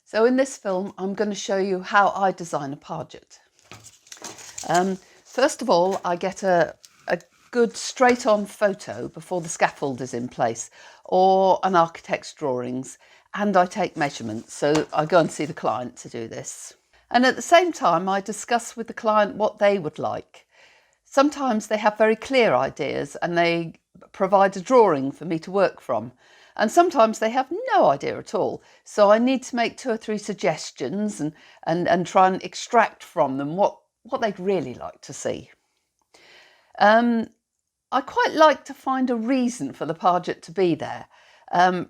So in this film, I'm going to show you how I design a Parget. First of all, I get a good straight-on photo before the scaffold is in place, or an architect's drawings, and I take measurements. So I go and see the client to do this. And at the same time, I discuss with the client what they would like. Sometimes they have very clear ideas and they provide a drawing for me to work from. And sometimes they have no idea at all. So I need to make 2 or 3 suggestions and try and extract from them what they'd really like to see. I quite like to find a reason for the Parget to be there.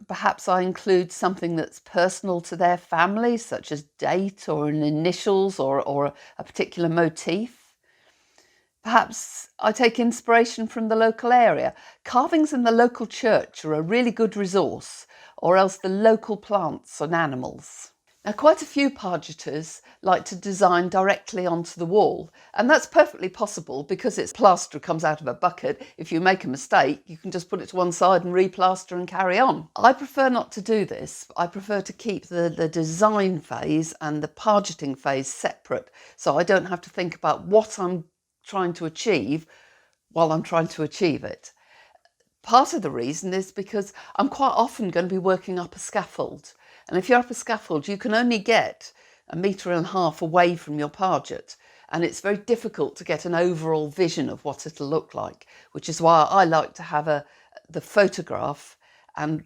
Perhaps I include something that's personal to their family, such as date or an initials or a particular motif. Perhaps I take inspiration from the local area. Carvings in the local church are a really good resource, or else the local plants and animals. Now, quite a few Pargeters like to design directly onto the wall, and that's perfectly possible because it's plaster comes out of a bucket. If you make a mistake, you can just put it to one side and replaster and carry on. I prefer not to do this. I prefer to keep the design phase and the Pargeting phase separate, so I don't have to think about what I'm trying to achieve while I'm trying to achieve it. Part of the reason is because I'm quite often going to be working up a scaffold. And if you're up a scaffold, you can only get 1.5 meters away from your Parget. And it's very difficult to get an overall vision of what it'll look like, which is why I like to have the photograph and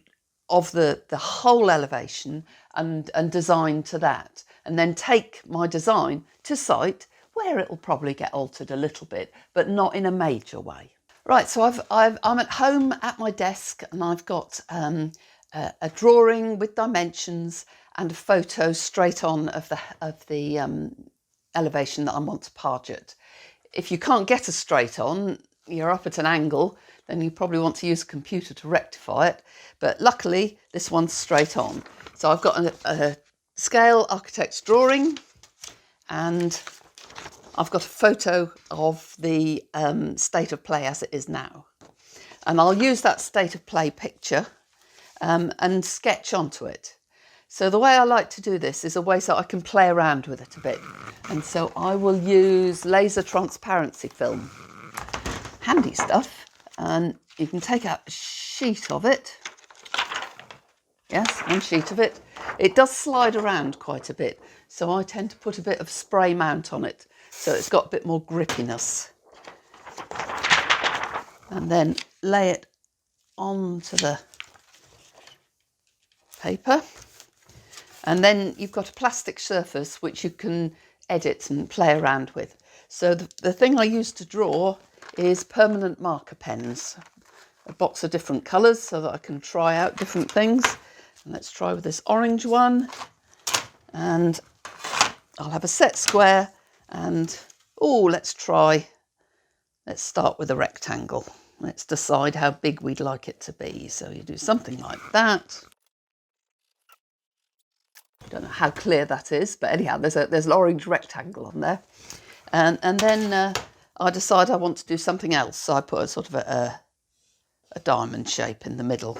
of the whole elevation and design to that. And then take my design to site where it'll probably get altered a little bit, but not in a major way. Right, so I'm at home at my desk and I've got a drawing with dimensions and a photo straight on of the elevation that I want to Parget. If you can't get a straight on, you're up at an angle, then you probably want to use a computer to rectify it. But luckily, this one's straight on. So I've got a scale architect's drawing, and I've got a photo of the state of play as it is now. And I'll use that state of play picture and sketch onto it. So the way I like to do this is a way so I can play around with it a bit. And so I will use laser transparency film. Handy stuff. And you can take out a sheet of it. Yes, one sheet of it. It does slide around quite a bit. So I tend to put a bit of spray mount on it, so it's got a bit more grippiness. And then lay it onto the paper. And then you've got a plastic surface which you can edit and play around with. So the thing I use to draw is permanent marker pens. A box of different colours so that I can try out different things. And let's try with this orange one. And I'll have a set square and, let's start with a rectangle. Let's decide how big we'd like it to be. So you do something like that. I don't know how clear that is, but anyhow, there's an orange rectangle on there. And then I decide I want to do something else. So I put a sort of a diamond shape in the middle.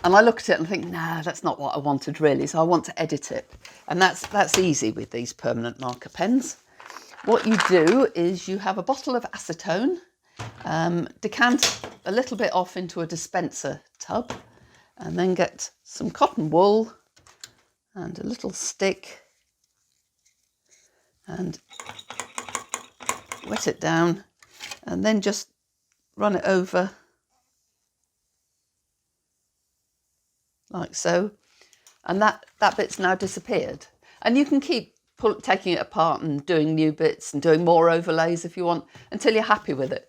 And I look at it and think, nah, that's not what I wanted really. So I want to edit it. And that's easy with these permanent marker pens. What you do is you have a bottle of acetone, decant a little bit off into a dispenser tub, and then get some cotton wool and a little stick and wet it down, and then just run it over like so, and that bit's now disappeared. And you can keep taking it apart and doing new bits and doing more overlays if you want until you're happy with it.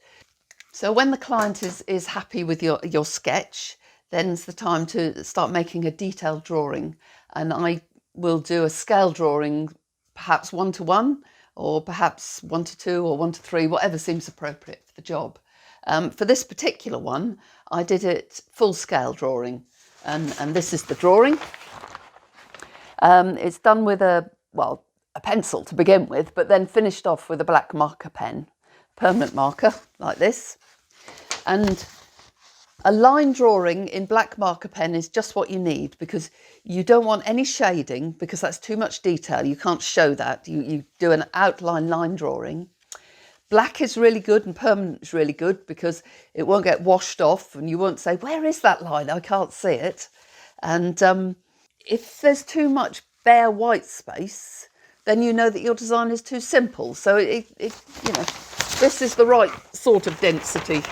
So when the client is happy with your sketch, then it's the time to start making a detailed drawing. And I will do a scale drawing, perhaps 1:1, or perhaps 1:2 or 1:3, whatever seems appropriate for the job. For this particular one, I did it full scale drawing. And this is the drawing. It's done with a pencil to begin with, but then finished off with a black marker pen, permanent marker like this. And A line drawing in black marker pen is just what you need, because you don't want any shading, because that's too much detail. You can't show that. You do an outline line drawing. Black is really good and permanent is really good, because it won't get washed off and you won't say, where is that line? I can't see it. And if there's too much bare white space, then you know that your design is too simple. So this is the right sort of density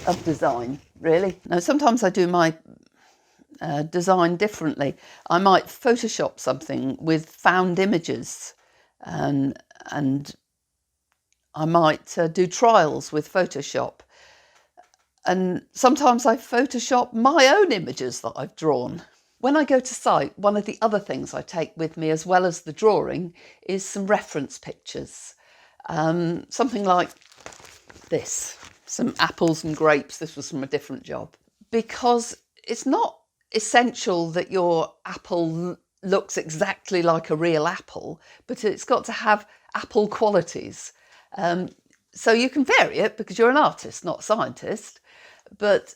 of design, really. Now, sometimes I do my design differently. I might Photoshop something with found images, and I might do trials with Photoshop. And sometimes I Photoshop my own images that I've drawn. When I go to site, one of the other things I take with me, as well as the drawing, is some reference pictures. Something like this, some apples and grapes. This was from a different job. Because it's not essential that your apple looks exactly like a real apple, but it's got to have apple qualities. So you can vary it, because you're an artist, not a scientist. But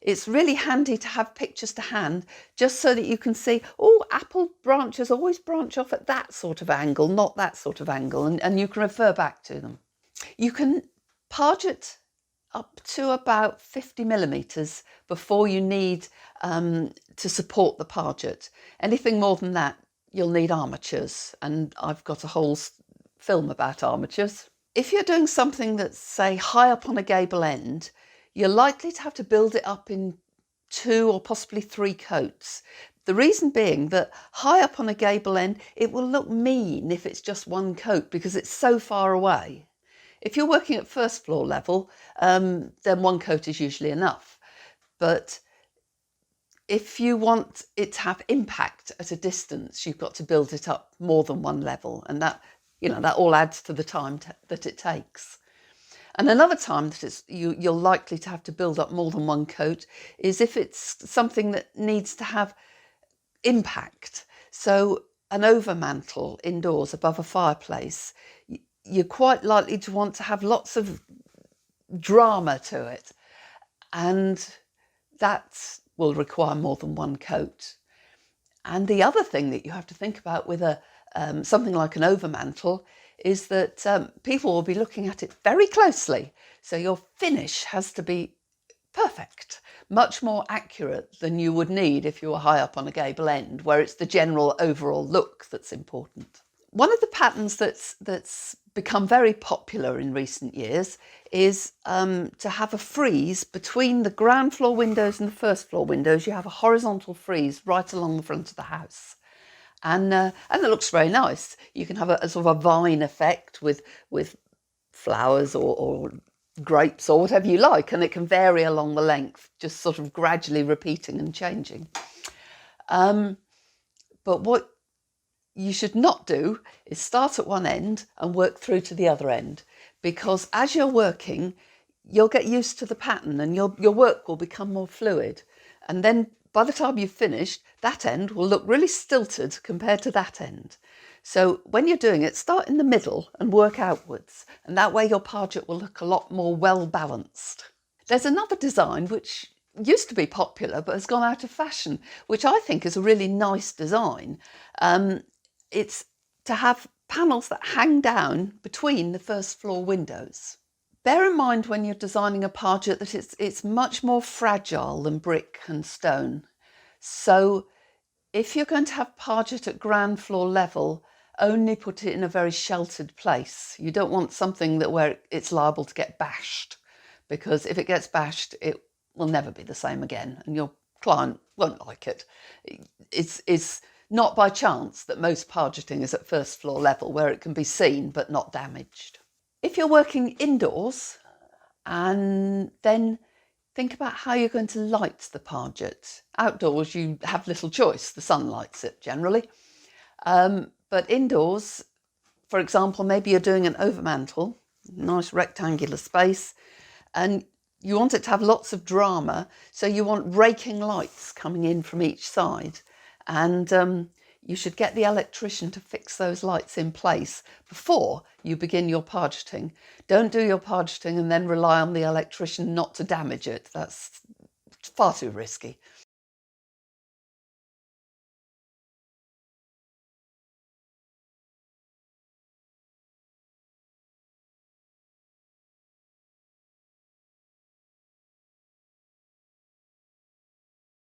it's really handy to have pictures to hand, just so that you can see, oh, apple branches always branch off at that sort of angle, not that sort of angle, and you can refer back to them. You can parget up to about 50 millimetres before you need to support the parget. Anything more than that, you'll need armatures, and I've got a whole film about armatures. If you're doing something that's, say, high up on a gable end, you're likely to have to build it up in 2 or possibly 3 coats. The reason being that high up on a gable end, it will look mean if it's just 1 coat, because it's so far away. If you're working at first floor level, then 1 coat is usually enough. But if you want it to have impact at a distance, you've got to build it up more than 1 level, and that all adds to the time that it takes. And another time that you're likely to have to build up more than 1 coat is if it's something that needs to have impact. So an overmantel indoors above a fireplace, you're quite likely to want to have lots of drama to it, and that will require more than 1 coat. And the other thing that you have to think about with something like an overmantel is that people will be looking at it very closely. So your finish has to be perfect, much more accurate than you would need if you were high up on a gable end, where it's the general overall look that's important. One of the patterns that's become very popular in recent years is to have a frieze between the ground floor windows and the first floor windows. You have a horizontal frieze right along the front of the house. And it looks very nice. You can have a sort of a vine effect with flowers or grapes or whatever you like, and it can vary along the length, just sort of gradually repeating and changing. But what you should not do is start at one end and work through to the other end, because as you're working, you'll get used to the pattern and your work will become more fluid. And then by the time you've finished, that end will look really stilted compared to that end. So when you're doing it, start in the middle and work outwards, and that way your parget will look a lot more well balanced. There's another design which used to be popular but has gone out of fashion, which I think is a really nice design. It's to have panels that hang down between the first floor windows. Bear in mind when you're designing a parget that it's much more fragile than brick and stone. So if you're going to have parget at ground floor level, only put it in a very sheltered place. You don't want something where it's liable to get bashed, because if it gets bashed, it will never be the same again, and your client won't like it. It's not by chance that most pargeting is at first floor level, where it can be seen but not damaged. If you're working indoors, and then think about how you're going to light the parget. Outdoors, you have little choice. The sun lights it generally. But indoors, for example, maybe you're doing an overmantel, nice rectangular space, and you want it to have lots of drama. So you want raking lights coming in from each side. And you should get the electrician to fix those lights in place before you begin your pargeting. Don't do your pargeting and then rely on the electrician not to damage it. That's far too risky.